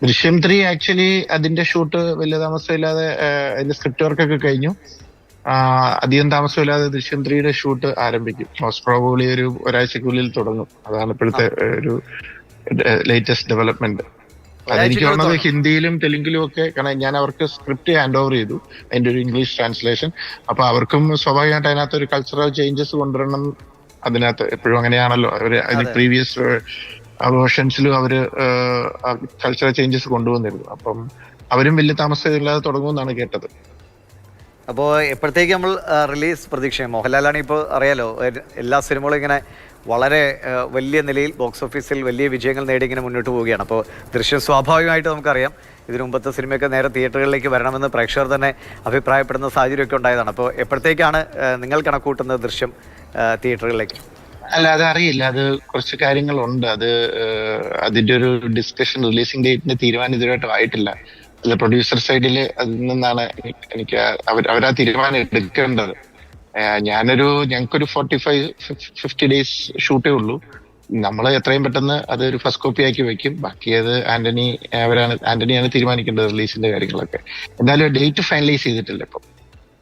ദൃശ്യം 3 ആക്ച്വലി അതിന്റെ ഷൂട്ട് വലിയ താമസമില്ലാതെ അതിന്റെ സ്ക്രിപ്റ്റ് വർക്കൊക്കെ കഴിഞ്ഞു. അധികം താമസമില്ലാതെ ദൃശ്യം 3യുടെ ഷൂട്ട് ആരംഭിക്കും. മോസ്റ്റ് പ്രോബബ്ലി ഒരാഴ്ചക്കുള്ളിൽ തുടങ്ങും. അതാണ് ഇപ്പോഴത്തെ ഒരു ലേറ്റസ്റ്റ് ഡെവലപ്മെന്റ്. അതെനിക്ക് തോന്നുന്നത് ഹിന്ദിയിലും തെലുങ്കിലും ഒക്കെ, കാരണം ഞാൻ അവർക്ക് സ്ക്രിപ്റ്റ് ഹാൻഡ് ഓവർ ചെയ്തു, അതിന്റെ ഒരു ഇംഗ്ലീഷ് ട്രാൻസ്ലേഷൻ. അപ്പൊ അവർക്കും സ്വാഭാവികമായിട്ട് അതിനകത്ത് ഒരു കൾച്ചറൽ ചേഞ്ചസ് കൊണ്ടുവരണം. അതിനകത്ത് എപ്പോഴും അങ്ങനെയാണല്ലോ, അതിന് പ്രീവിയസ് വേർഷൻസിലും അവര് കൾച്ചറൽ ചേഞ്ചസ് കൊണ്ടുവന്നിരുന്നു. അപ്പം അവരും വലിയ താമസമില്ലാതെ തുടങ്ങുമെന്നാണ് കേട്ടത്. അപ്പോൾ എപ്പോഴത്തേക്ക് നമ്മൾ റിലീസ് പ്രതീക്ഷിക്കും? മോഹൻലാലാണ് ഇപ്പോൾ അറിയാലോ, എല്ലാ സിനിമകളും ഇങ്ങനെ വളരെ വലിയ നിലയിൽ ബോക്സ് ഓഫീസിൽ വലിയ വിജയങ്ങൾ നേടി ഇങ്ങനെ മുന്നോട്ട് പോവുകയാണ്. അപ്പോൾ ദൃശ്യം സ്വാഭാവികമായിട്ട് നമുക്കറിയാം ഇതിനു മുമ്പത്തെ സിനിമയൊക്കെ നേരെ തിയേറ്ററുകളിലേക്ക് വരണമെന്ന് പ്രേക്ഷകർ തന്നെ അഭിപ്രായപ്പെടുന്ന സാഹചര്യമൊക്കെ ഉണ്ടായതാണ്. അപ്പോൾ എപ്പോഴത്തേക്കാണ് നിങ്ങൾ കണക്കൂട്ടുന്നത് ദൃശ്യം തിയേറ്ററുകളിലേക്ക്? അല്ല, അതറിയില്ല. അത് കുറച്ച് കാര്യങ്ങളുണ്ട്. അതിന്റെ ഒരു ഡിസ്കഷൻ, റിലീസിംഗ് ഡേറ്റിന്റെ തീരുമാനം ഇതുവരെയായിട്ടും ആയിട്ടില്ല. അല്ല, പ്രൊഡ്യൂസർ സൈഡില് അതിൽ നിന്നാണ് എനിക്ക് അവരാ തീരുമാനം എടുക്കേണ്ടത്. ഞങ്ങൾക്കൊരു 45-50 ഡേയ്സ് ഷൂട്ടേ ഉള്ളൂ. നമ്മൾ എത്രയും പെട്ടെന്ന് അതൊരു ഫസ്റ്റ് കോപ്പി ആക്കി വെക്കും. ബാക്കി അത് ആന്റണിയാണ് തീരുമാനിക്കേണ്ടത്, റിലീസിന്റെ കാര്യങ്ങളൊക്കെ. എന്തായാലും ഡേറ്റ് ഫൈനലൈസ് ചെയ്തിട്ടില്ല ഇപ്പം.